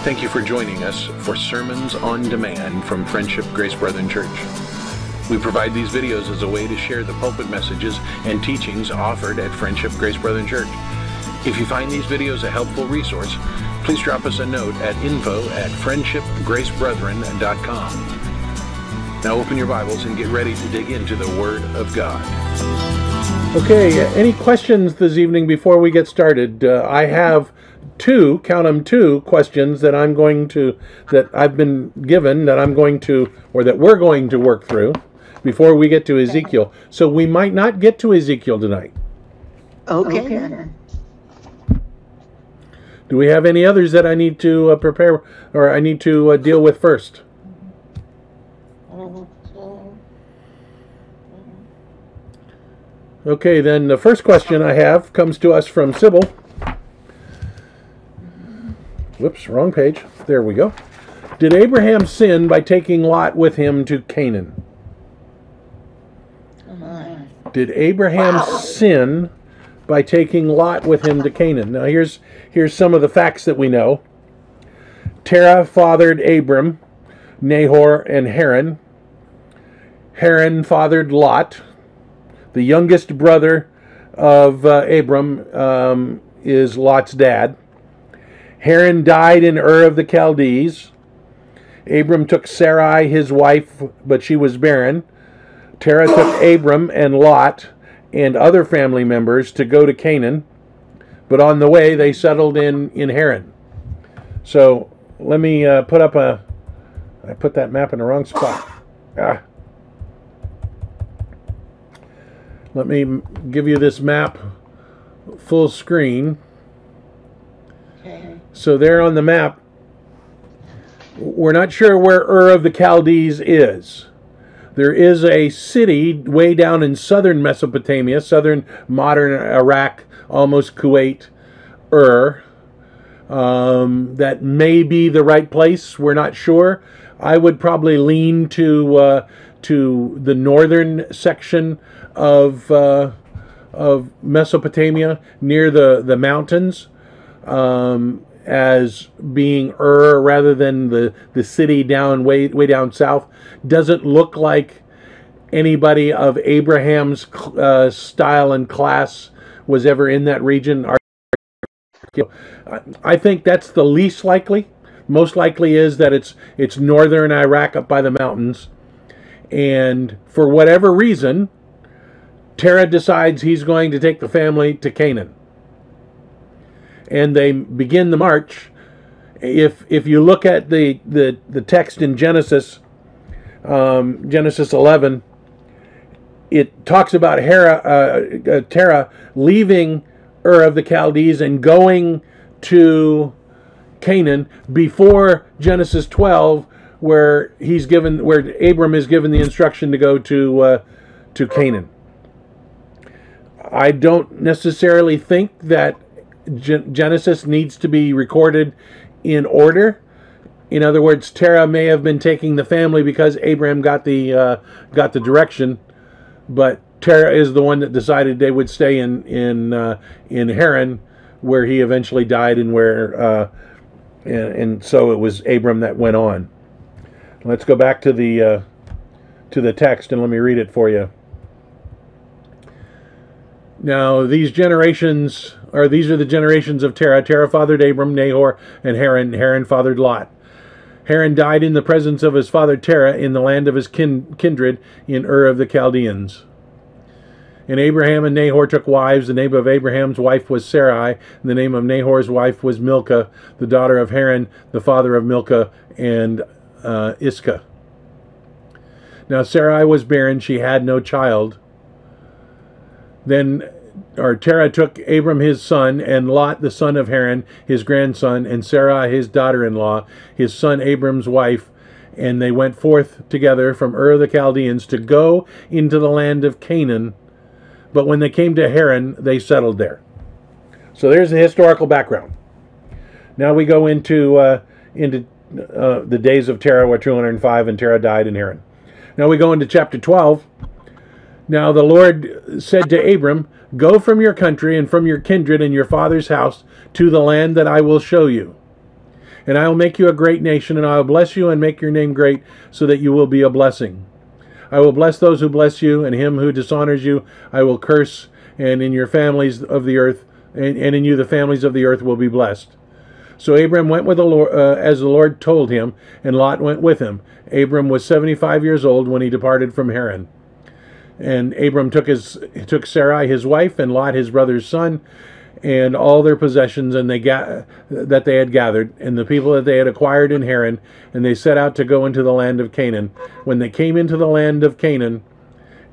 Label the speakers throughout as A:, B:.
A: Thank you for joining us for Sermons on Demand from Friendship Grace Brethren Church. We provide these videos as a way to share the pulpit messages and teachings offered at Friendship Grace Brethren Church. If you find these videos a helpful resource, please drop us a note at info@friendshipgracebrethren.com. Now open your Bibles and get ready to dig into the Word of God. Okay, any questions this evening before we get started? I have two questions that I've been given that we're going to work through before we get to Ezekiel. So we might not get to Ezekiel tonight.
B: Okay.
A: Do we have any others that I need to prepare or I need to deal with first? Okay, then the first question I have comes to us from Sybil. Whoops, wrong page. There we go. Did Abraham sin by taking Lot with him to Canaan? Did Abraham sin by taking Lot with him to Canaan? Now here's some of the facts that we know. Terah fathered Abram, Nahor, and Haran. Haran fathered Lot. The youngest brother of Abram is Lot's dad. Haran died in Ur of the Chaldees. Abram took Sarai, his wife, but she was barren. Terah took Abram and Lot and other family members to go to Canaan, but on the way they settled in Haran. So let me I put that map in the wrong spot. Let me give you this map full screen. So there on the map, we're not sure where Ur of the Chaldees is. There is a city way down in southern Mesopotamia, southern modern Iraq, almost Kuwait, Ur. That may be the right place. We're not sure. I would probably lean to the northern section of Mesopotamia near the mountains as being Ur rather than the city down way down south. Doesn't look like anybody of Abraham's style and class was ever in that region. I think that's the least likely. Most likely is that it's northern Iraq up by the mountains, and for whatever reason, Terah decides he's going to take the family to Canaan. And they begin the march. If you look at the text in Genesis 11, it talks about Terah leaving Ur of the Chaldees and going to Canaan before Genesis 12, where Abram is given the instruction to go to Canaan. I don't necessarily think that Genesis needs to be recorded in order. In other words, Terah may have been taking the family because Abraham got the direction, but Terah is the one that decided they would stay in Haran, where he eventually died, and so it was Abram that went on. Let's go back to the text and let me read it for you. Now, these are the generations of Terah. Terah fathered Abram, Nahor, and Haran. Haran fathered Lot. Haran died in the presence of his father Terah in the land of his kindred in Ur of the Chaldeans. And Abraham and Nahor took wives. The name of Abraham's wife was Sarai, and the name of Nahor's wife was Milcah, the daughter of Haran, the father of Milcah and Iscah. Now Sarai was barren; she had no child. Then Terah took Abram his son, and Lot the son of Haran his grandson, and Sarai his daughter-in-law, his son Abram's wife, and they went forth together from Ur of the Chaldeans to go into the land of Canaan. But when they came to Haran, they settled there. So there's the historical background. Now we go into the days of Terah were 205, and Terah died in Haran. Now we go into chapter 12. Now the Lord said to Abram, "Go from your country and from your kindred and your father's house to the land that I will show you. And I will make you a great nation, and I will bless you and make your name great, so that you will be a blessing. I will bless those who bless you, and him who dishonors you I will curse, and in your families of the earth, and in you the families of the earth will be blessed. So Abram went with the Lord, as the Lord told him, and Lot went with him. Abram was 75 years old when he departed from Haran. And Abram took Sarai his wife, and Lot his brother's son, and all their possessions that they had gathered, and the people that they had acquired in Haran, and they set out to go into the land of Canaan. When they came into the land of Canaan,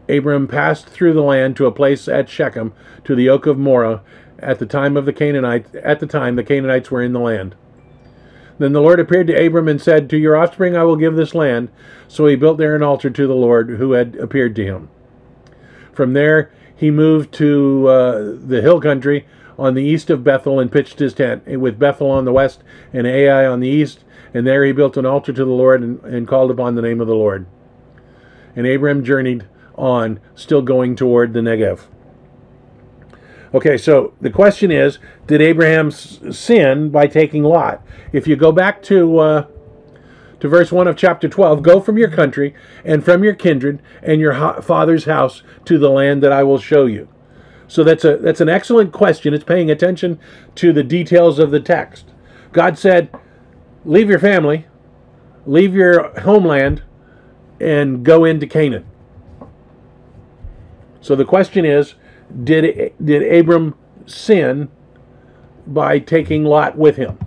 A: Abram passed through the land to a place at Shechem, to the oak of Moreh. At the time the Canaanites were in the land. Then the Lord appeared to Abram and said, "To your offspring I will give this land." So he built there an altar to the Lord who had appeared to him. From there he moved to the hill country on the east of Bethel and pitched his tent, with Bethel on the west and Ai on the east. And there he built an altar to the Lord and called upon the name of the Lord. And Abram journeyed on, still going toward the Negev. Okay, so the question is, did Abraham sin by taking Lot? If you go back to verse 1 of chapter 12, go from your country and from your kindred and your father's house to the land that I will show you. So that's an excellent question. It's paying attention to the details of the text. God said, leave your family, leave your homeland, and go into Canaan. So the question is, did Abram sin by taking Lot with him?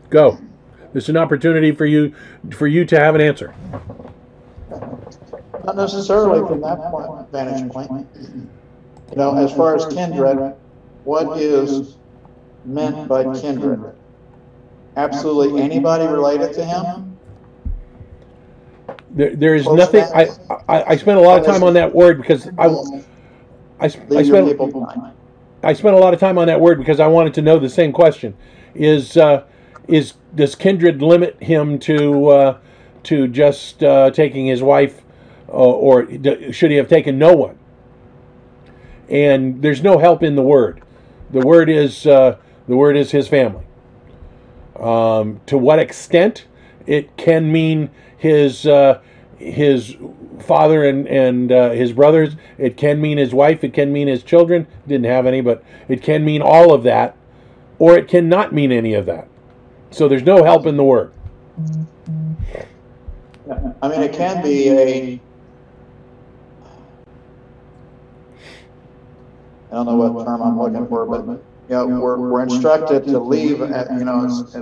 A: Go. This is an opportunity for you to have an answer.
C: Not necessarily from that vantage point. You know, as far as kindred, what is meant by kindred? Absolutely anybody related to him?
A: There is nothing. I spent a lot of time on that word because I spent a lot of time on that word because I wanted to know the same question. Does kindred limit him to just taking his wife, or should he have taken no one? And there's no help in the word. The word is his family. To what extent it can mean his father and his brothers. It can mean his wife. It can mean his children. Didn't have any, but it can mean all of that, or it cannot mean any of that. So there's no help in the word.
C: I mean, it can be I don't know what term I'm looking for, but you know, we're instructed to leave. As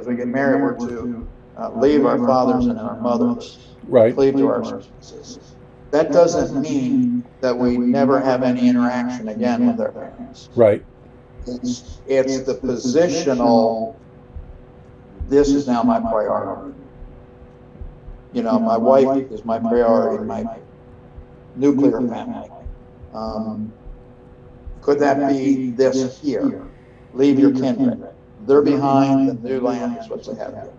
C: we get married, we're to leave our fathers and our mothers.
A: Right.
C: Cleave to our spouses. That doesn't mean that we never have any interaction again with our parents.
A: Right.
C: It's the positional. This is now my priority. You know, my wife is my priority, my nuclear family. Could that be this here? Leave your kindred. They're behind, the new land is what they have.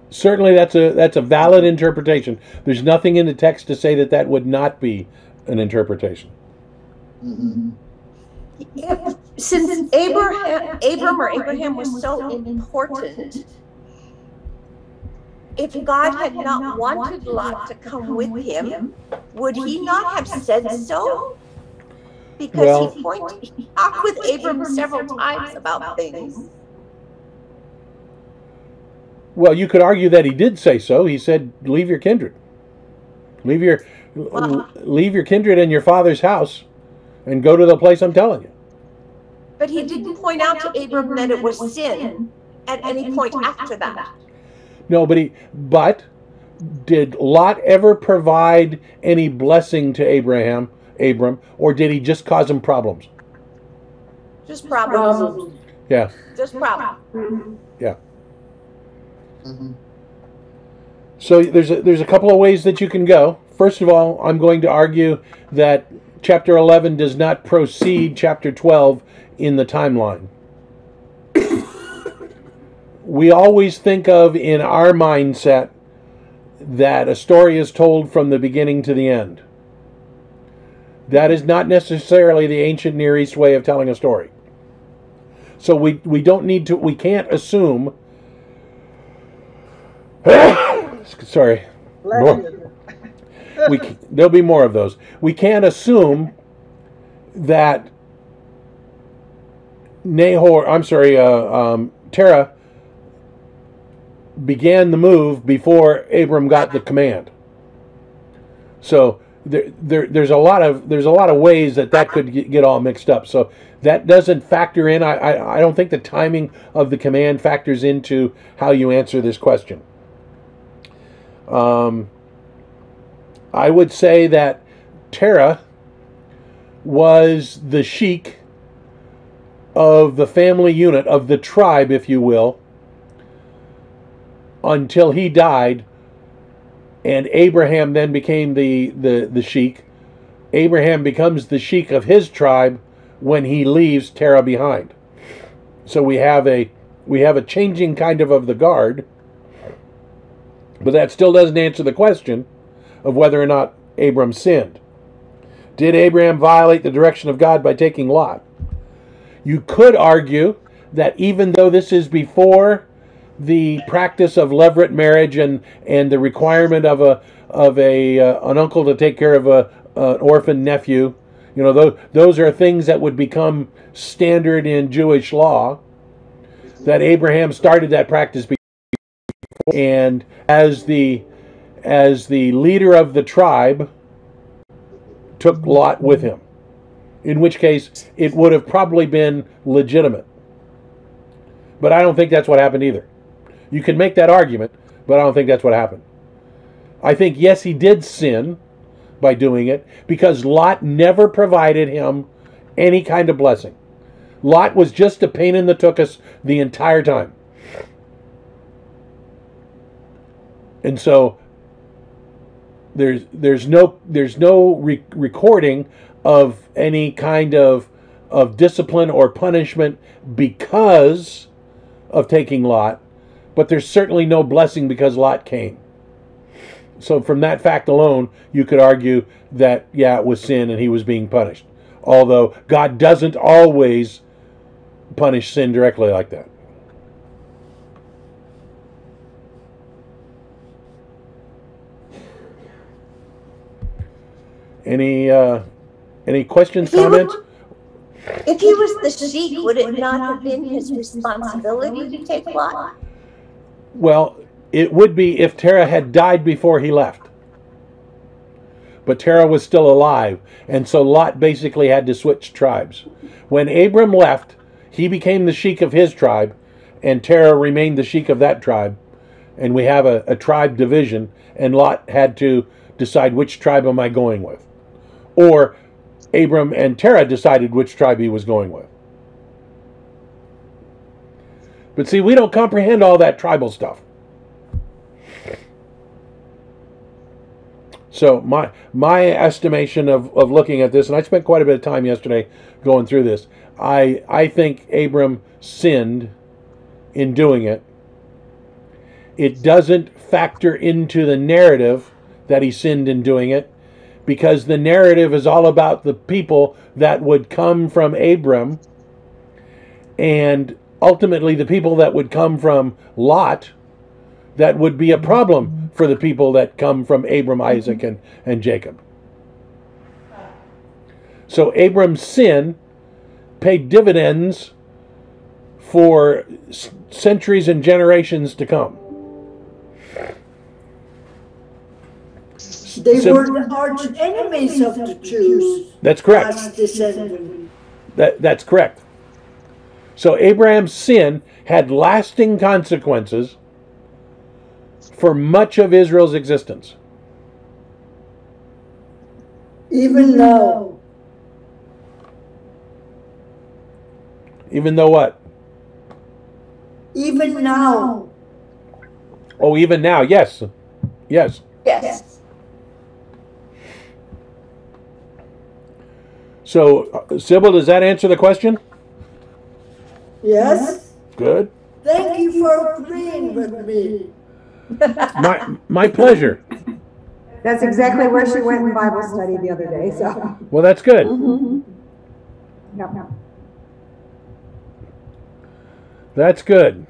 A: Certainly that's a valid interpretation. There's nothing in the text to say that would not be an interpretation.
C: Mm-hmm.
D: Since Abraham was so important, if God had not wanted Lot to come with him, would he not have said so? Because he talked with Abram several times about things.
A: Well, you could argue that he did say so. He said, "Leave your kindred, leave your kindred and your father's house, and go to the place I'm telling you."
D: But he didn't point out to Abram that it was sin at any point after that.
A: No, but did Lot ever provide any blessing to Abram, or did he just cause him problems?
D: Just problems.
A: Yeah.
D: Just problems.
A: Yeah. Mm-hmm. So there's a couple of ways that you can go. First of all, I'm going to argue that chapter 11 does not precede chapter 12 in the timeline. We always think of in our mindset that a story is told from the beginning to the end. That is not necessarily the ancient Near East way of telling a story. So we don't need to, we can't assume, sorry, there'll be more of those. We can't assume that Terah began the move before Abram got the command. So there's a lot of ways that could get all mixed up. So that doesn't factor in. I don't think the timing of the command factors into how you answer this question. I would say that Terah was the sheik of the family unit, of the tribe, if you will, until he died, and Abraham then became the sheik. Abraham becomes the sheik of his tribe when he leaves Terah behind. So we have a changing kind of the guard, but that still doesn't answer the question of whether or not Abram sinned. Did Abraham violate the direction of God by taking Lot? You could argue that even though this is before the practice of levirate marriage and the requirement of an uncle to take care of an orphan nephew, those are things that would become standard in Jewish law, that Abraham started that practice before, and as the leader of the tribe took Lot with him, in which case it would have probably been legitimate. But I don't think that's what happened either. You can make that argument, but I don't think that's what happened. I think, yes, he did sin by doing it, because Lot never provided him any kind of blessing. Lot was just a pain in the tuchus the entire time. And so there's no recording of any kind of discipline or punishment because of taking Lot, but there's certainly no blessing because Lot came. So from that fact alone, you could argue that, yeah, it was sin and he was being punished. Although God doesn't always punish sin directly like that. Any questions, comments?
D: If he was the sheik, would it not have been his responsibility to take Lot?
A: Well, it would be if Terah had died before he left. But Terah was still alive, and so Lot basically had to switch tribes. When Abram left, he became the sheik of his tribe, and Terah remained the sheik of that tribe. And we have a tribe division, and Lot had to decide, which tribe am I going with? Or Abram and Terah decided which tribe he was going with. But see, we don't comprehend all that tribal stuff. So my estimation of looking at this, and I spent quite a bit of time yesterday going through this, I think Abram sinned in doing it. It doesn't factor into the narrative that he sinned in doing it, because the narrative is all about the people that would come from Abram, and ultimately the people that would come from Lot, that would be a problem for the people that come from Abram, Isaac, and Jacob. So Abram's sin paid dividends for centuries and generations to come.
E: They were the arch enemies of the Jews.
A: That's correct.
E: God's descendant.
A: That's correct. So Abraham's sin had lasting consequences for much of Israel's existence.
E: Even now.
A: Even though what?
E: Even now.
A: Oh, even now, yes. Yes.
D: Yes.
A: So, Sybil, does that answer the question?
E: Yes.
A: Good.
E: Thank you for agreeing with me.
A: My pleasure.
F: That's exactly where she went in Bible study the other day. So.
A: Well, that's good.
F: Yep.
A: That's good.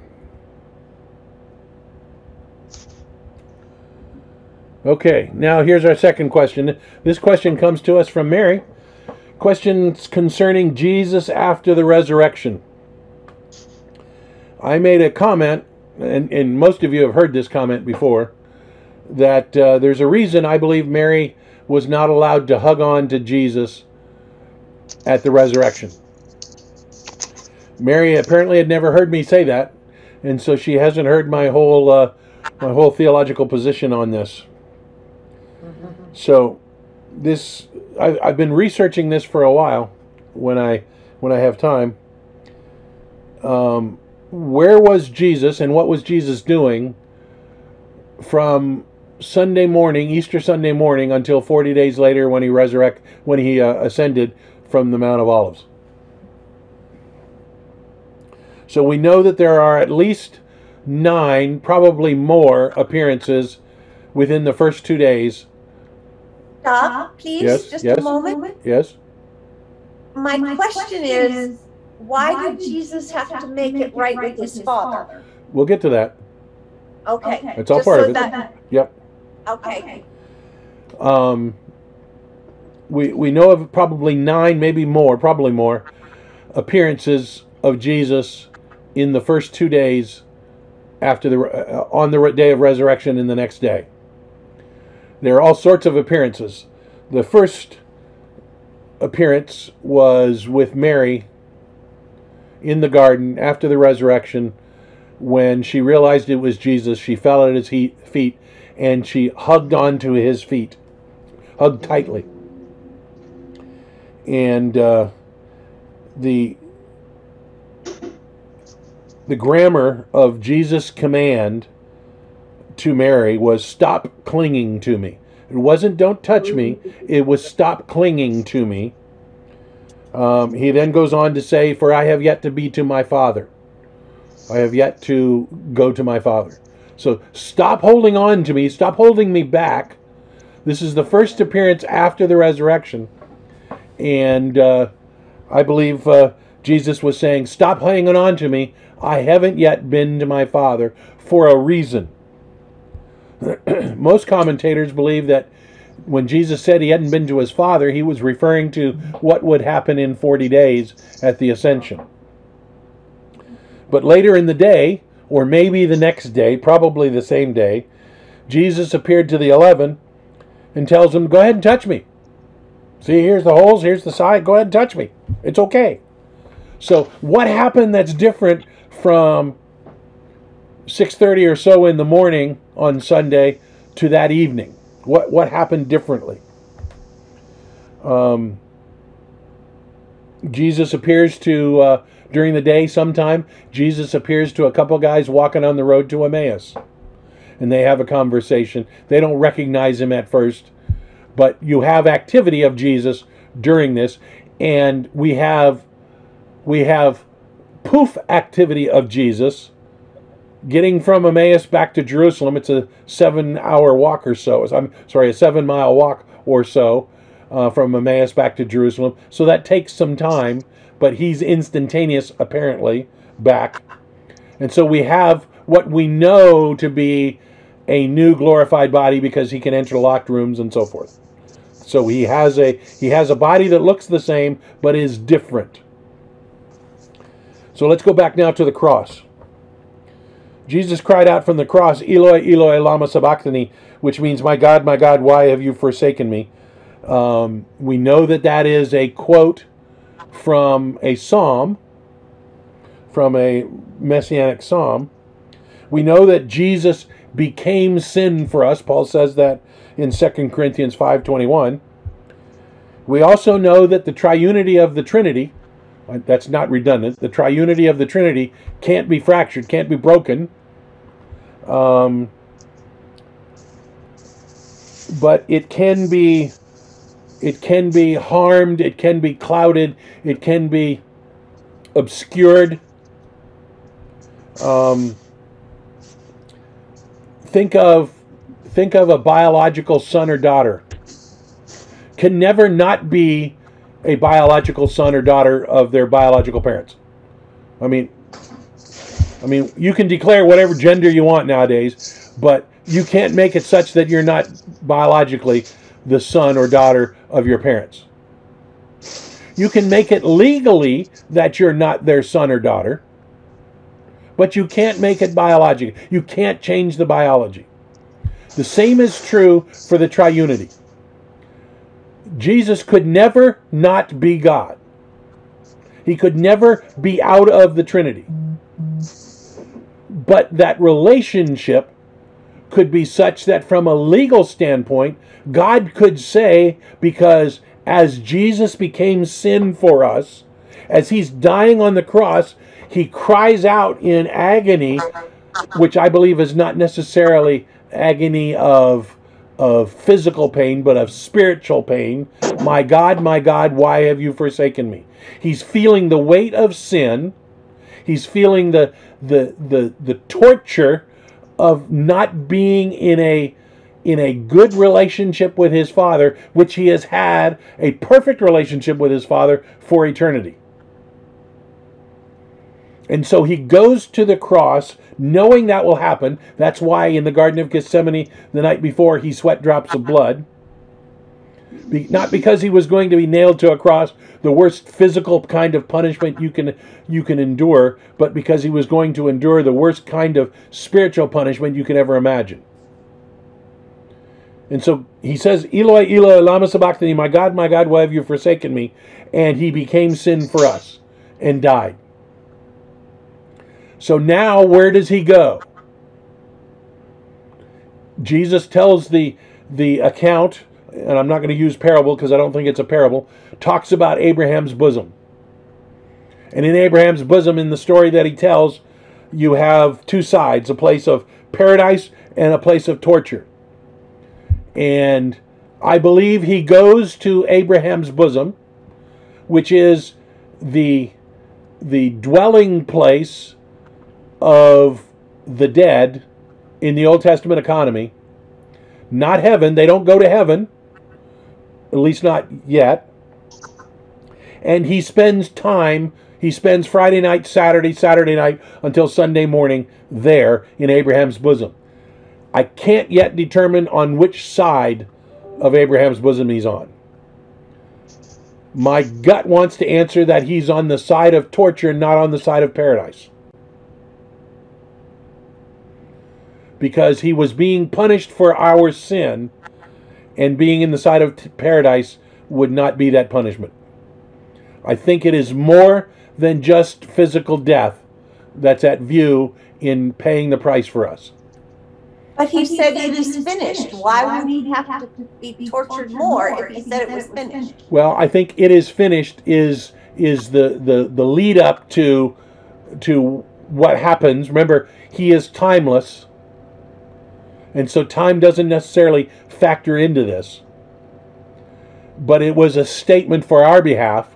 A: Okay, now here's our second question. This question comes to us from Mary. Questions concerning Jesus after the resurrection. I made a comment, and most of you have heard this comment before, that there's a reason I believe Mary was not allowed to hug on to Jesus at the resurrection. Mary apparently had never heard me say that, and so she hasn't heard my whole theological position on this. So this I've been researching this for a while when I have time. Where was Jesus and what was Jesus doing from Sunday morning, Easter Sunday morning, until 40 days later when he ascended from the Mount of Olives? So we know that there are at least 9, probably more, appearances within the first 2 days.
D: Stop, please,
A: Yes,
D: just
A: yes.
D: a moment.
A: Yes?
D: My question is, why did Jesus have to make it right with his Father?
A: We'll get to that.
D: Okay.
A: It's all
D: just
A: part
D: so
A: of it.
D: that-
A: Yep.
D: Okay.
A: We know of probably 9, maybe more, probably more, appearances of Jesus in the first 2 days after on the day of resurrection and the next day. There are all sorts of appearances. The first appearance was with Mary in the garden after the resurrection. When she realized it was Jesus, she fell at his feet and she hugged onto his feet, hugged tightly. And the grammar of Jesus' command to Mary was, stop clinging to me. It wasn't don't touch me, it was stop clinging to me. He then goes on to say, for I have yet to be to my Father. I have yet to go to my Father. So stop holding on to me, stop holding me back. This is the first appearance after the resurrection. And I believe Jesus was saying, stop hanging on to me. I haven't yet been to my Father, for a reason. Most commentators believe that when Jesus said he hadn't been to his Father, he was referring to what would happen in 40 days at the ascension. But later in the day, or maybe the next day, probably the same day, Jesus appeared to the 11 and tells them, go ahead and touch me. See, here's the holes, here's the side, go ahead and touch me. It's okay. So what happened that's different from 6:30 or so in the morning on Sunday to that evening? What happened differently? Jesus appears to, during the day sometime, Jesus appears to a couple guys walking on the road to Emmaus. And they have a conversation. They don't recognize him at first. But you have activity of Jesus during this. And we have poof activity of Jesus getting from Emmaus back to Jerusalem. It's a 7-hour walk or so. I'm sorry, a 7-mile walk or so from Emmaus back to Jerusalem. So that takes some time, but he's instantaneous, apparently, back. And so we have what we know to be a new glorified body because he can enter locked rooms and so forth. So he has a body that looks the same, but is different. So let's go back now to the cross. Jesus cried out from the cross, Eloi, Eloi, lama sabachthani, which means, my God, why have you forsaken me? We know that is a quote from a psalm, from a messianic psalm. We know that Jesus became sin for us. Paul says that in 2 Corinthians 5:21. We also know that the triunity of the Trinity, that's not redundant, the triunity of the Trinity can't be fractured, can't be broken. But it can be harmed, it can be clouded, it can be obscured. Think think of a biological son or daughter, can never not be a biological son or daughter of their biological parents. I mean, you can declare whatever gender you want nowadays, but you can't make it such that you're not biologically the son or daughter of your parents. You can make it legally that you're not their son or daughter, but you can't make it biological. You can't change the biology. The same is true for the triunity. Jesus could never not be God. He could never be out of the Trinity. But that relationship could be such that from a legal standpoint, God could say, because as Jesus became sin for us, as he's dying on the cross, he cries out in agony, which I believe is not necessarily agony of physical pain, but of spiritual pain. My God, why have you forsaken me? He's feeling the weight of sin. He's feeling the torture of not being in a good relationship with his Father, which he has had a perfect relationship with his Father for eternity. And so he goes to the cross knowing that will happen. That's why in the Garden of Gethsemane the night before he sweat drops of blood. Not because he was going to be nailed to a cross, the worst physical kind of punishment you can endure, but because he was going to endure the worst kind of spiritual punishment you can ever imagine. And so he says, Eloi, Eloi, lama sabachthani, my God, why have you forsaken me? And he became sin for us and died. So now where does he go? Jesus tells the account, and I'm not going to use parable because I don't think it's a parable, talks about Abraham's bosom. And in Abraham's bosom, in the story that he tells, you have two sides, a place of paradise and a place of torture. And I believe he goes to Abraham's bosom, which is the dwelling place of the dead in the Old Testament economy. Not heaven. They don't go to heaven. At least not yet. And he spends Friday night, Saturday night, until Sunday morning there in Abraham's bosom. I can't yet determine on which side of Abraham's bosom he's on. My gut wants to answer that he's on the side of torture, not on the side of paradise. Because he was being punished for our sin, and being in the side of paradise would not be that punishment. I think it is more than just physical death that's at view in paying the price for us.
D: But he said it is finished. Why would he have to be tortured more if he said it was finished?
A: Well, I think it is finished is the lead up to what happens. Remember, he is timeless. And so time doesn't necessarily factor into this. But it was a statement for our behalf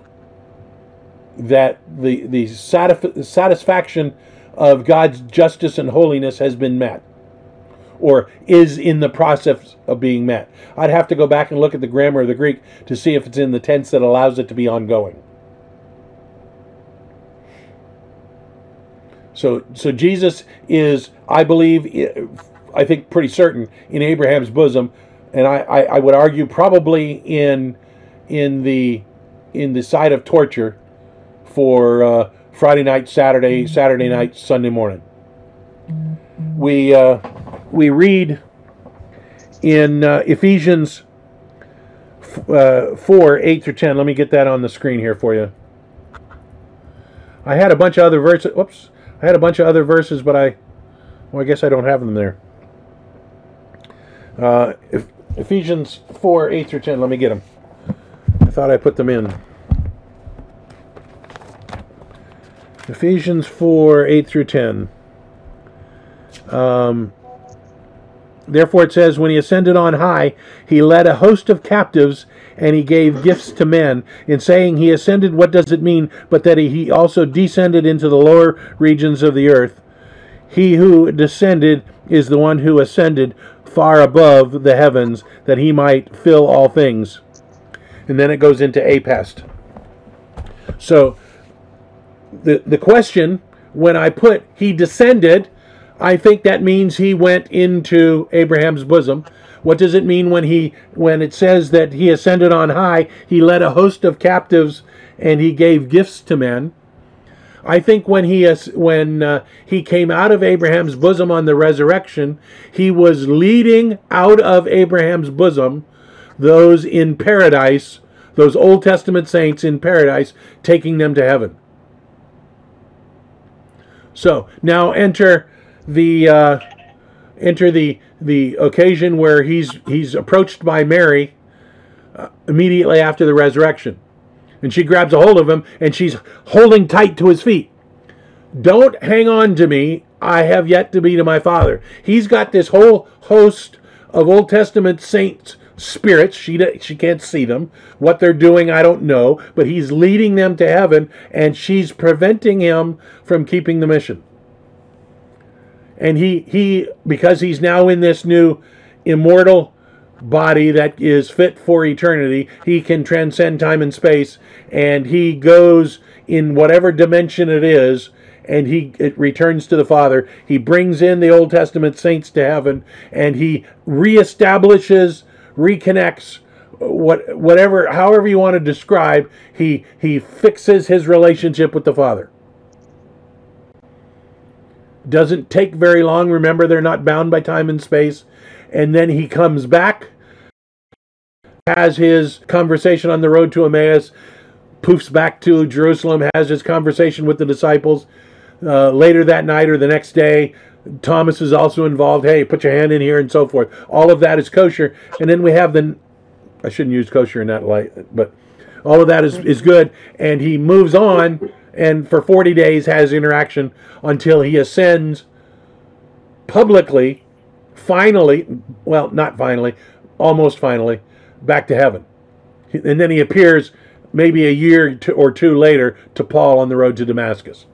A: that the satisfaction of God's justice and holiness has been met, or is in the process of being met. I'd have to go back and look at the grammar of the Greek to see if it's in the tense that allows it to be ongoing. So Jesus is, I believe, I think pretty certain, in Abraham's bosom, and I would argue probably in the side of torture for Friday night, Saturday night, Sunday morning. We read in Ephesians 4:8-10. Let me get that on the screen here for you. I had a bunch of other verses. Whoops. I had a bunch of other verses, but I guess I don't have them there. Ephesians 4:8-10. Let me get them. I thought I put them in. Ephesians 4:8-10. Therefore it says, when he ascended on high, he led a host of captives, and he gave gifts to men. In saying he ascended, what does it mean but that he also descended into the lower regions of the earth? He who descended is the one who ascended far above the heavens, that he might fill all things. And then it goes into apest. So the question, when I put he descended, I think that means he went into Abraham's bosom. What does it mean when it says that he ascended on high? He led a host of captives and he gave gifts to men. I think when he came out of Abraham's bosom on the resurrection, he was leading out of Abraham's bosom those in paradise, those Old Testament saints in paradise, taking them to heaven. So now enter the occasion where he's approached by Mary immediately after the resurrection. And she grabs a hold of him, and she's holding tight to his feet. Don't hang on to me. I have yet to be to my Father. He's got this whole host of Old Testament saints, spirits. She can't see them. What they're doing, I don't know. But he's leading them to heaven, and she's preventing him from keeping the mission. And he because he's now in this new immortal body that is fit for eternity, he can transcend time and space, and he goes in whatever dimension it is, and it returns to the Father. He brings in the Old Testament saints to heaven, and he reestablishes, reconnects, however you want to describe, he fixes his relationship with the Father. Doesn't take very long. Remember, they're not bound by time and space. And then he comes back, has his conversation on the road to Emmaus, poofs back to Jerusalem, has his conversation with the disciples. Later that night or the next day, Thomas is also involved. Hey, put your hand in here and so forth. All of that is kosher. And then we have I shouldn't use kosher in that light, but all of that is good. And he moves on, and for 40 days has interaction until he ascends publicly, finally, well, not finally, almost finally, back to heaven. And then he appears maybe a year or two later to Paul on the road to Damascus.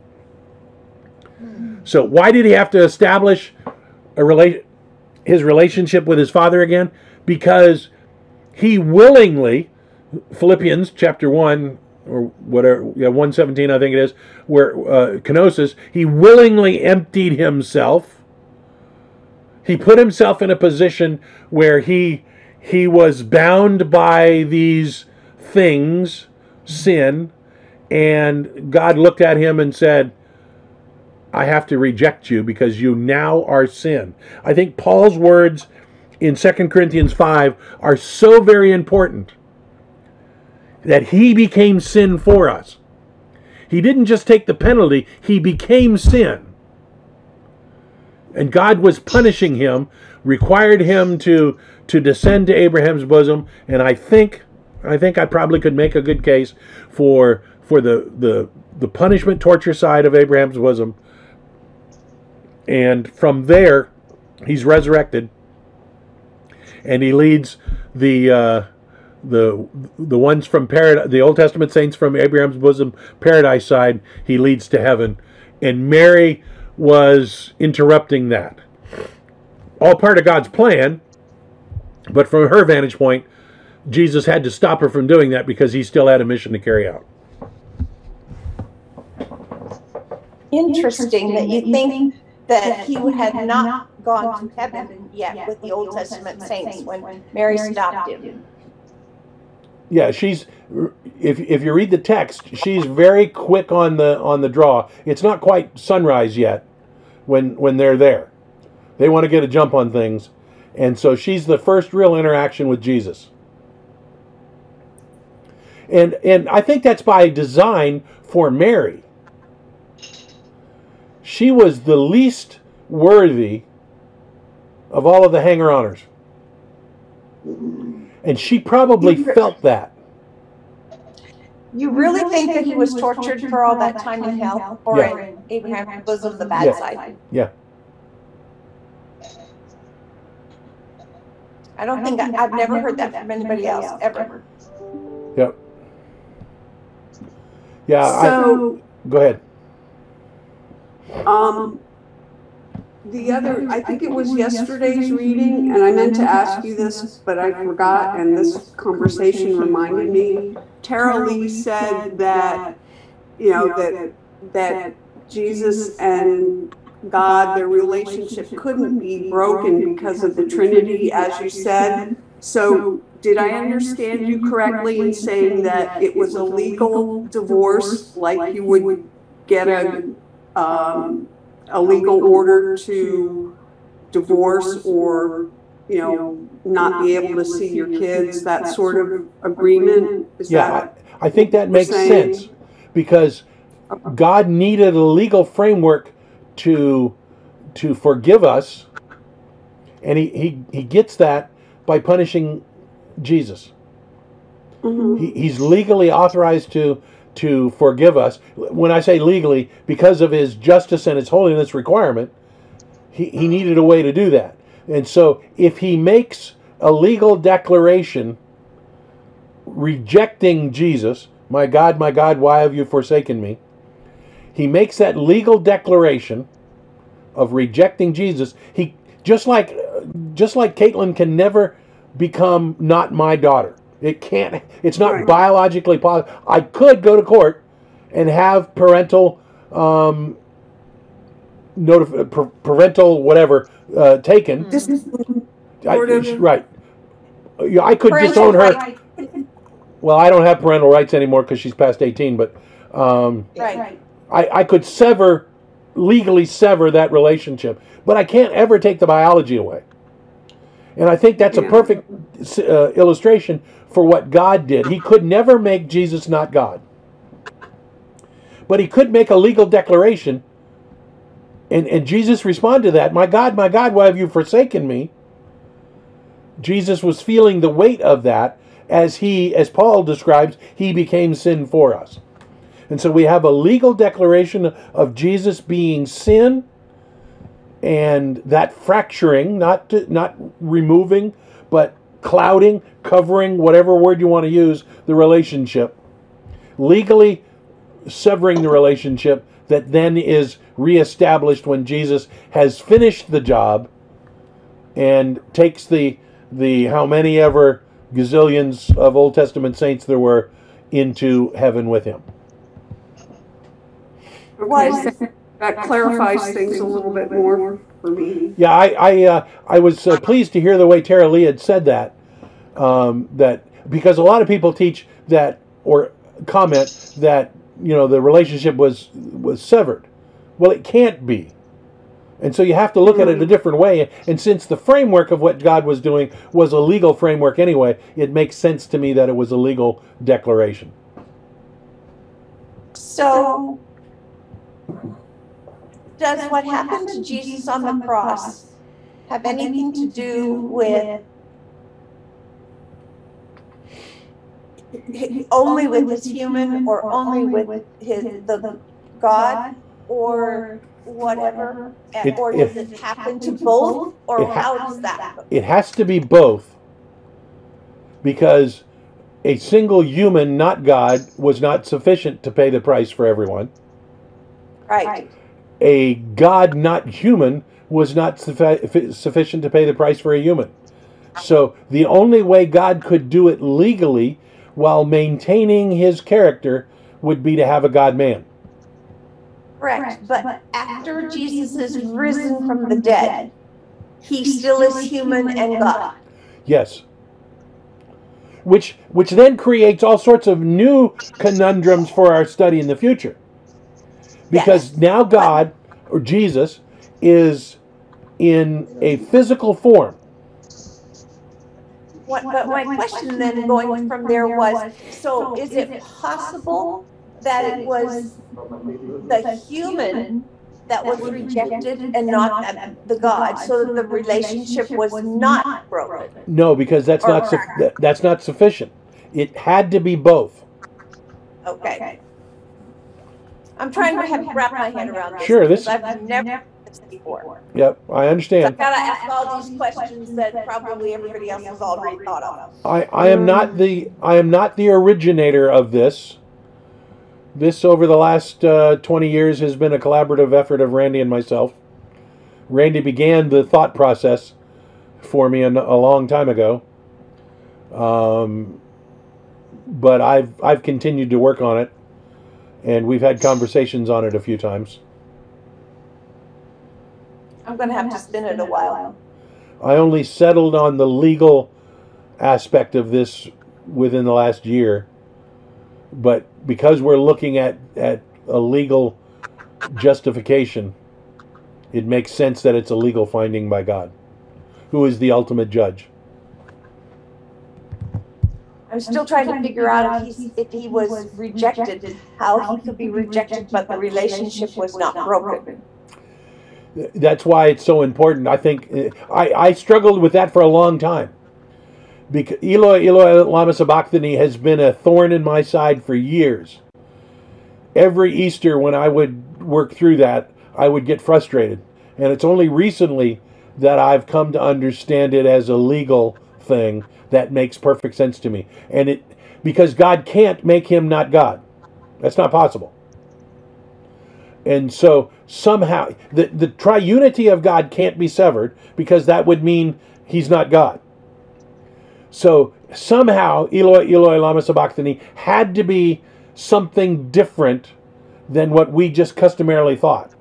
A: So why did he have to establish his relationship with his Father again? Because he willingly, Philippians chapter 1, or whatever, 1:17 I think it is, where kenosis, he willingly emptied himself. He put himself in a position where he was bound by these things, sin, and God looked at him and said, I have to reject you because you now are sin. I think Paul's words in 2 Corinthians 5 are so very important, that he became sin for us. He didn't just take the penalty, he became sin. And God was punishing him, required him to descend to Abraham's bosom, and I think I probably could make a good case for the punishment, torture side of Abraham's bosom. And from there, he's resurrected, and he leads the ones from paradise, the Old Testament saints from Abraham's bosom, paradise side, he leads to heaven. And Mary was interrupting that. All part of God's plan, but from her vantage point, Jesus had to stop her from doing that because he still had a mission to carry out.
D: Interesting that you think that he had not gone to heaven yet with the Old Testament saints when Mary stopped him.
A: Yeah, she's. If you read the text, she's very quick on the draw. It's not quite sunrise yet when they're there. They want to get a jump on things, and so she's the first real interaction with Jesus. And I think that's by design for Mary. She was the least worthy of all of the hanger-oners. And she probably felt that.
D: You really think that he was tortured for all that time in hell? Or in Abraham's bosom, the bad side?
A: Yeah.
D: I don't think I've never heard that from anybody else, ever.
A: Yep. Yeah,
G: so,
A: go ahead.
G: I think it was yesterday's reading, and I meant to ask you this, but I forgot, and this conversation reminded me. Tara Lee said that, that Jesus and God, their relationship couldn't be broken because of the Trinity, as you said. So did I understand you correctly in saying that it was a legal divorce, like you would get a legal order to divorce or, not be able to see your kids, that sort of agreement?
A: I think that makes sense, because God needed a legal framework to forgive us, and he gets that by punishing Jesus.
G: Mm-hmm.
A: He's legally authorized to forgive us. When I say legally, because of his justice and his holiness requirement, he needed a way to do that. And so if he makes a legal declaration rejecting Jesus, my God, why have you forsaken me? He makes that legal declaration of rejecting Jesus. He just like Caitlin can never become not my daughter. It can't. It's not
G: Right.
A: biologically possible. I could go to court and have parental parental whatever taken. Right. I could disown her.
D: Right.
A: Well, I don't have parental rights anymore because she's past 18. But
D: Right.
A: I could legally sever that relationship, but I can't ever take the biology away. And I think that's a perfect illustration for what God did. He could never make Jesus not God. But he could make a legal declaration, and Jesus responded to that. My God, why have you forsaken me? Jesus was feeling the weight of that as Paul describes, he became sin for us. And so we have a legal declaration of Jesus being sin, and that fracturing, not removing, but clouding, covering, whatever word you want to use, the relationship. Legally severing the relationship that then is reestablished when Jesus has finished the job and takes the how many ever gazillions of Old Testament saints there were into heaven with him.
G: Okay, so that clarifies things a little bit more for me.
A: Yeah, I was pleased to hear the way Tara Lee had said that. That because a lot of people teach that or comment that the relationship was severed. Well, it can't be, and so you have to look at it a different way. And since the framework of what God was doing was a legal framework anyway, it makes sense to me that it was a legal declaration.
D: So, does what happened to Jesus on the cross have anything to do with only with his human, or only with the God, or whatever? Or does it happen to both, or how does that go?
A: It has to be both, because a single human, not God, was not sufficient to pay the price for everyone.
D: Right.
A: A God, not human, was not sufficient to pay the price for a human. So the only way God could do it legally while maintaining his character would be to have a God-man.
D: Correct. But after Jesus is risen from the dead, he still is human and God.
A: Yes. Which then creates all sorts of new conundrums for our study in the future. Because now God, or Jesus, is in a physical form.
D: But my question then going from there was, so is it possible that it was the human that was rejected and not the God, so that the relationship was not broken?
A: No, because that's not sufficient. It had to be both.
D: Okay. I'm trying to wrap my head around this.
A: Sure, this
D: I've never heard this before.
A: Yep, I
D: So
A: understand.
D: I've got to ask all these questions that probably everybody else has already thought of.
A: I am not the originator of this. This over the last 20 years has been a collaborative effort of Randy and myself. Randy began the thought process for me a long time ago. But I've continued to work on it, and we've had conversations on it a few times.
D: I'm going to have to spin it a while.
A: I only settled on the legal aspect of this within the last year, but because we're looking at a legal justification, it makes sense that it's a legal finding by God, who is the ultimate judge.
D: I'm still trying to figure out if he was rejected, how he could be rejected, but the relationship was not broken.
A: That's why it's so important. I think I struggled with that for a long time. Because Eloi, Eloi, lama sabachthani has been a thorn in my side for years. Every Easter when I would work through that, I would get frustrated. And it's only recently that I've come to understand it as a legal thing that makes perfect sense to me. And because God can't make him not God. That's not possible. And so somehow the triunity of God can't be severed, because that would mean he's not God. So somehow Eloi, Eloi, lama sabachthani had to be something different than what we just customarily thought.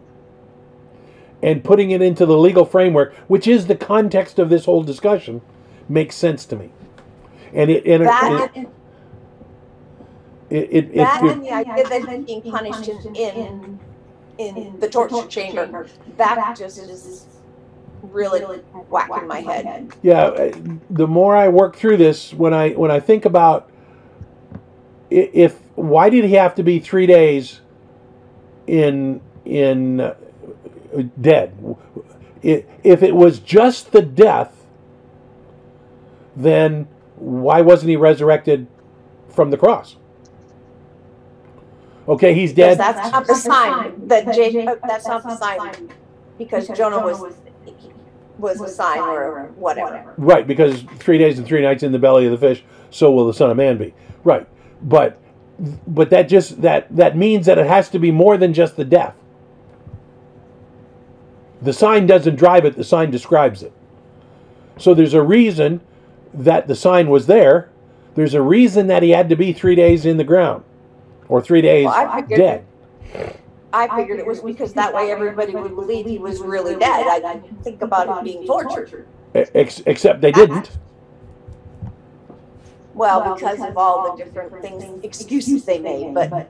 A: And putting it into the legal framework, which is the context of this whole discussion, makes sense to me. And and
D: the idea that he's being punished in the torture chamber, that just is really whacking my head.
A: Yeah, the more I work through this, when I think about why did he have to be 3 days in dead? If it was just the death, then why wasn't he resurrected from the cross? Okay, he's dead.
D: That's not the sign that that's not the sign, because Jonah was a sign or whatever.
A: Right, because 3 days and 3 nights in the belly of the fish, so will the Son of Man be. Right, but that means that it has to be more than just the death. The sign doesn't drive it; the sign describes it. So there's a reason that the sign was there. There's a reason that he had to be 3 days in the ground, or 3 days dead.
D: I figured it was because that way everybody would believe he was really dead. I didn't think about him being tortured.
A: Except they didn't.
D: Well, because of all the different excuses they made. But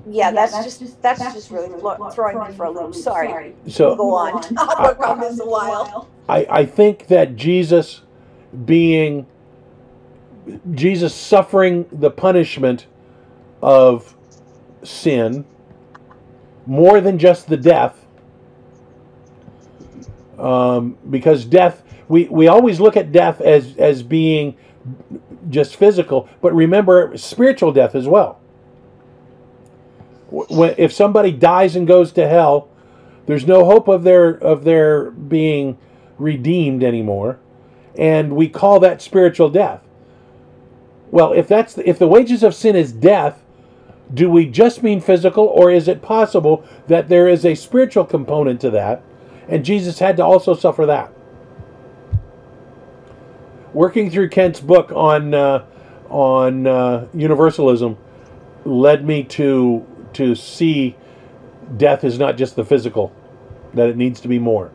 D: yeah, that's just really throwing me for a loop. Sorry.
A: So
D: go on. I'll work on this a while.
A: I think that Jesus suffering the punishment of sin, more than just the death, because death, we always look at death as being just physical, but remember spiritual death as well. If somebody dies and goes to hell, there's no hope of their being redeemed anymore, and we call that spiritual death. Well, if the wages of sin is death, do we just mean physical, or is it possible that there is a spiritual component to that, and Jesus had to also suffer that? Working through Kent's book on universalism led me to see death is not just the physical, that it needs to be more.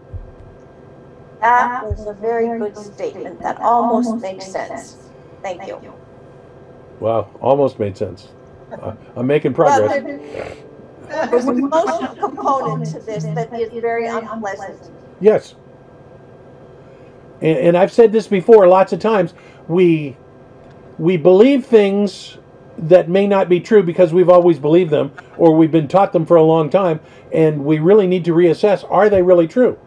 D: That was a very good statement. That almost makes sense. Thank you.
A: Wow, almost made sense. I'm making progress.
D: There's an emotional component to this that is very unpleasant.
A: Yes. And I've said this before lots of times. We believe things that may not be true because we've always believed them, or we've been taught them for a long time, and we really need to reassess, are they really true?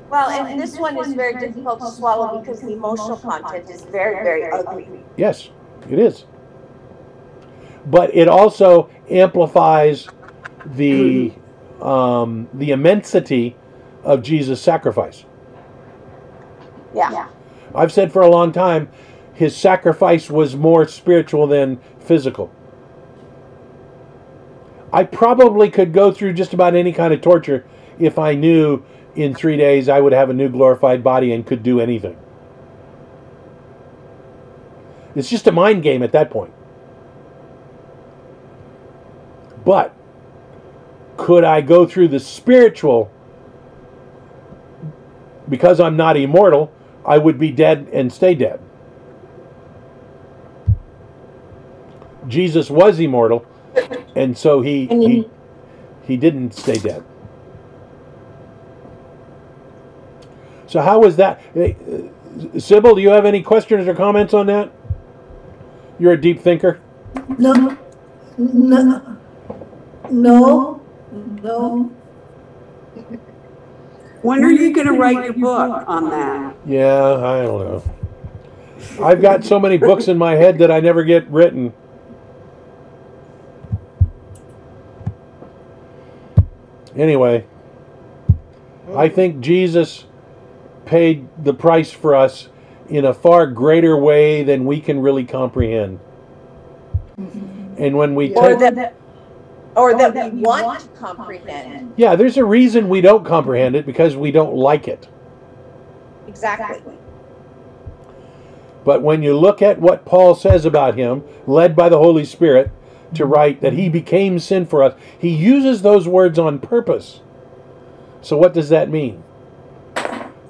D: Well, and this one is very difficult to swallow because the emotional content is very, very ugly.
A: Yes, it is. But it also amplifies the immensity of Jesus' sacrifice.
D: Yeah.
A: I've said for a long time, his sacrifice was more spiritual than physical. I probably could go through just about any kind of torture if I knew in 3 days I would have a new glorified body and could do anything. It's just a mind game at that point. But could I go through the spiritual? Because I'm not immortal, I would be dead and stay dead. Jesus was immortal, and so he didn't stay dead. So how was that? Sybil, do you have any questions or comments on that? You're a deep thinker.
E: No, no, no, no.
G: When are you going to write your book on that?
A: Yeah, I don't know. I've got so many books in my head that I never get written. Anyway, I think Jesus paid the price for us in a far greater way than we can really comprehend. And when we
D: or that we want to comprehend.
A: Yeah, there's a reason we don't comprehend it, because we don't like it.
D: Exactly.
A: But when you look at what Paul says about him, led by the Holy Spirit to write that he became sin for us, he uses those words on purpose. So what does that mean?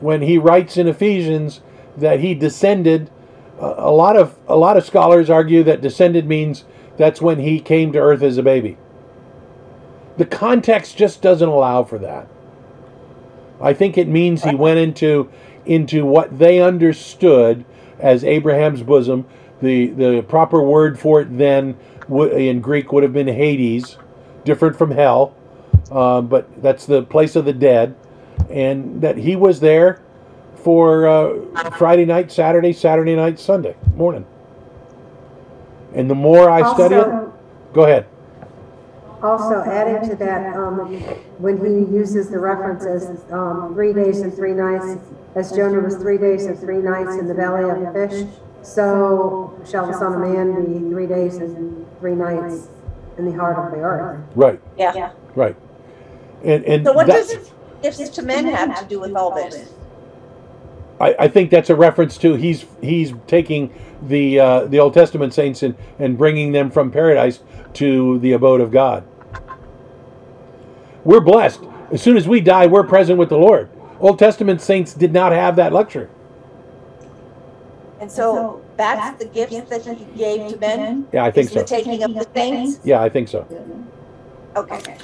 A: When he writes in Ephesians that he descended, a lot of scholars argue that descended means that's when he came to earth as a baby. The context just doesn't allow for that. I think it means he went into what they understood as Abraham's bosom. The proper word for it then in Greek would have been Hades, different from hell, but that's the place of the dead, and that he was there for Friday night, Saturday night, Sunday morning. And the more I study it, go ahead.
F: Also, adding to that, when he uses the references 3 days and 3 nights, as Jonah was 3 days and 3 nights in the belly of the fish, so shall the Son of Man be 3 days and 3 nights in the heart of the earth.
A: Right.
D: Yeah.
A: Right. And
D: so what does gifts to men have to do with all this?
A: I think that's a reference to he's taking the Old Testament saints and bringing them from paradise to the abode of God. We're blessed. As soon as we die, we're present with the Lord. Old Testament saints did not have that luxury.
D: And so that's the gifts that he gave to men?
A: Yeah, I think so.
D: The taking of the saints?
A: Yeah, I think so.
D: Okay.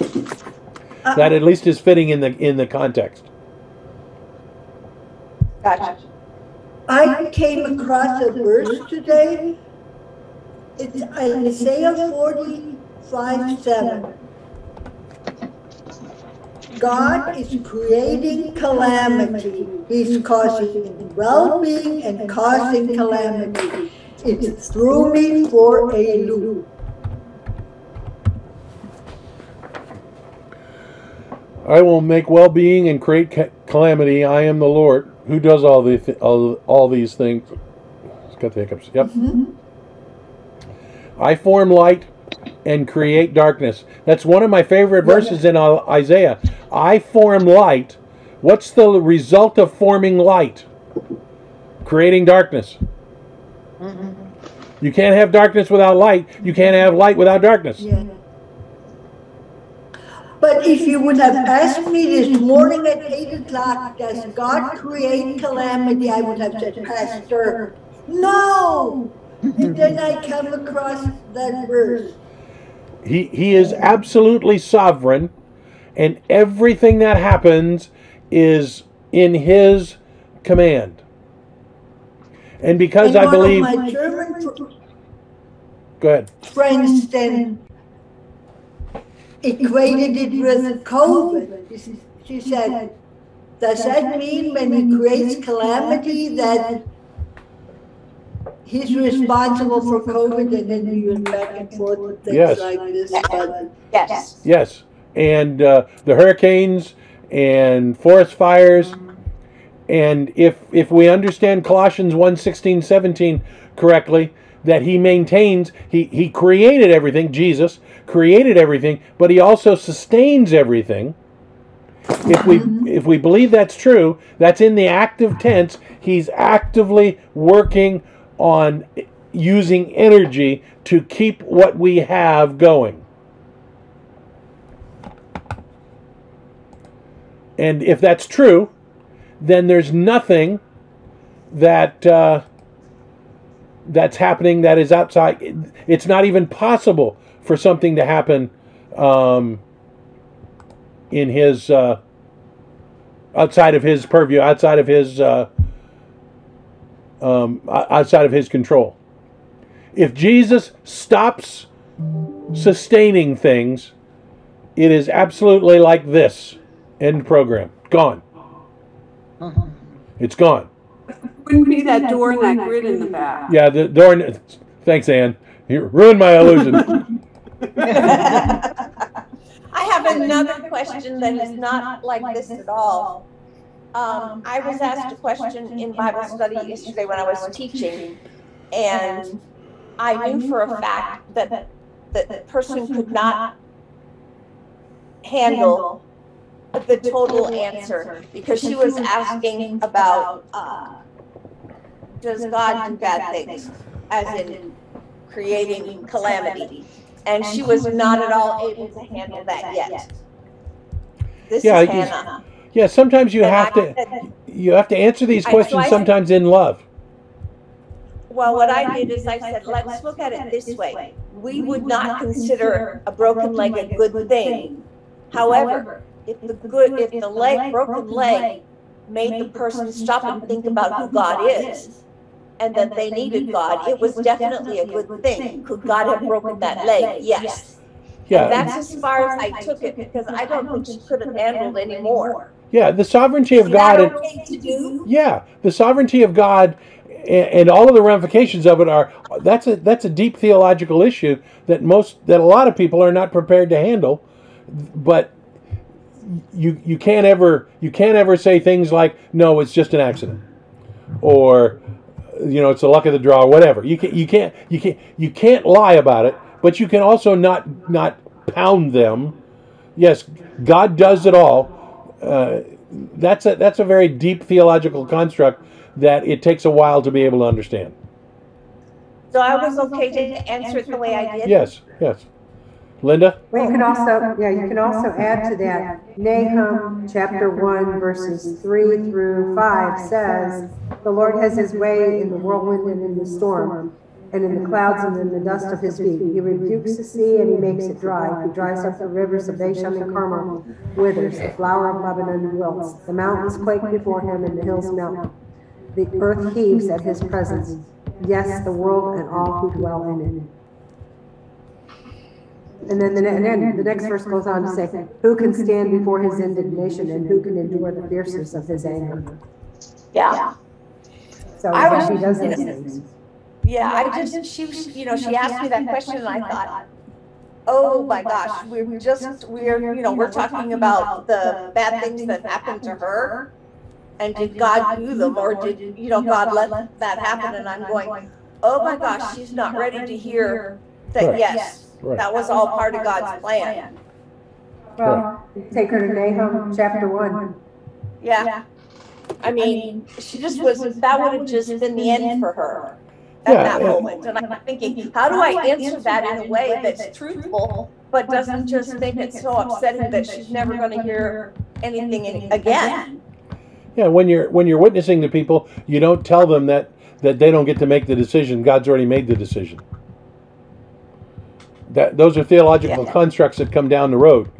A: That at least is fitting in the context.
D: Gotcha.
E: I came across a verse today. It's Isaiah 45:7. God is creating calamity. He's causing well-being and causing calamity. It threw me for a loop.
A: I will make well-being and create calamity. I am the Lord who does all these things. It's got the hiccups. Yep. Mm-hmm. I form light and create darkness. That's one of my favorite verses in Isaiah. I form light. What's the result of forming light? Creating darkness. Mm-hmm. You can't have darkness without light. You can't have light without darkness.
E: Yeah. But if you would have asked me this morning at 8 o'clock, does God create calamity? I would have said, Pastor, no! And then I come across that verse.
A: He is absolutely sovereign, and everything that happens is in his command. And because I believe...
E: One of my German
A: go ahead.
E: Friends then equated it with COVID. She said, does that mean when he creates calamity that he's responsible for COVID? And then he went back and forth with things like this. But
D: yes.
A: Yes. And the hurricanes and forest fires. And if we understand Colossians 1:16, 17 correctly, that he maintains, he created everything, Jesus created everything, but he also sustains everything. if we believe that's true, that's in the active tense. He's actively working on using energy to keep what we have going. And if that's true, then there's nothing that that's happening that is outside. It's not even possible for something to happen in his outside of his purview, outside of his control. If Jesus stops sustaining things, it is absolutely like this. End program. Gone. It's gone.
G: Wouldn't be that door and that grid in the back.
A: Yeah, the door. Thanks, Ann. You ruined my illusion.
D: I have another question that is not like this at all. I was asked a question in Bible study yesterday when I was teaching, and I knew for a fact that the person could not handle the total answer, because she was asking about does God do bad things, as in creating calamity, and she was not at all able to handle that yet. This is Hannah.
A: Yeah, sometimes you have to answer these questions sometimes in love.
D: Well, what I did is I said, let's look at it this way. We would not consider a broken leg a good thing. However, if the broken leg made the person stop and think about who God is, and that they needed God, it was definitely a good thing. Could God have broken that leg? Yes. Yeah. And that's as far as I took it, because I don't think she could have handled any more.
A: Yeah, the sovereignty of God.
D: Is that okay to do?
A: Yeah, the sovereignty of God and all of the ramifications of it are. That's a deep theological issue that a lot of people are not prepared to handle. But you can't ever say things like, no, it's just an accident, or it's the luck of the draw, or whatever. You can't lie about it, but you can also not pound them. Yes, God does it all. That's a very deep theological construct that it takes a while to be able to understand.
D: So I was okay to answer it the way I did?
A: Yes. Linda?
F: Well, you can also add to that. Nahum chapter 1 verses 3 through 5 says, the Lord has his way in the whirlwind and in the storm, and in the clouds and in the dust of his feet. He rebukes the sea and he makes it dry. He dries up the rivers of Bashan and Carmel, withers, the flower of Lebanon wilts. The mountains quake before him and the hills melt. The earth heaves at his presence. Yes, the world and all who dwell in it. And then the next verse goes on to say, who can stand before his indignation and who can endure the fierceness of his anger?
D: Yeah.
F: So he does those things.
D: Yeah, she asked me that question and I thought, oh my gosh, we're talking about the bad things that happened to her, and did God do them, or did God let that happen? And I'm going, oh my gosh, she's not ready to hear that. Right. Yes, right. That was all part of God's plan.
F: Well, take her to Nahum chapter 1.
D: Yeah. I mean, that would have just been the end for her at that moment. And I'm thinking, how do I answer that in a way that's truthful, but doesn't just make it so upsetting that she's never going to hear anything again?
A: Yeah, when you're witnessing to people, you don't tell them that they don't get to make the decision. God's already made the decision. Those are theological constructs that come down the road,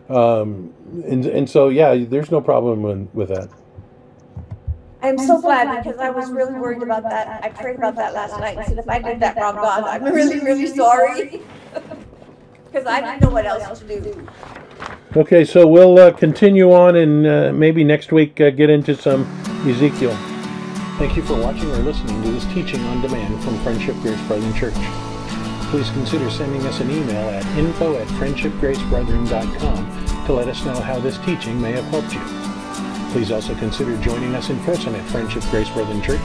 A: and so there's no problem with that.
D: I'm so glad, because I was really worried about that. I prayed about that last night and said, if I did that wrong, God, I'm really, really sorry, because I didn't know what else to do.
A: Okay, so we'll continue on and maybe next week get into some Ezekiel. Thank you for watching or listening to this teaching on demand from Friendship Grace Brethren Church. Please consider sending us an email at info@friendshipgracebrethren.com to let us know how this teaching may have helped you. Please also consider joining us in person at Friendship Grace Brethren Church,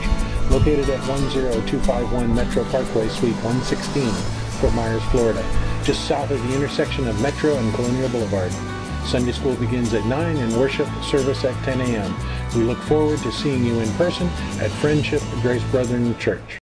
A: located at 10251 Metro Parkway, Suite 116, Fort Myers, Florida, just south of the intersection of Metro and Colonial Boulevard. Sunday school begins at 9 and worship service at 10 a.m. We look forward to seeing you in person at Friendship Grace Brethren Church.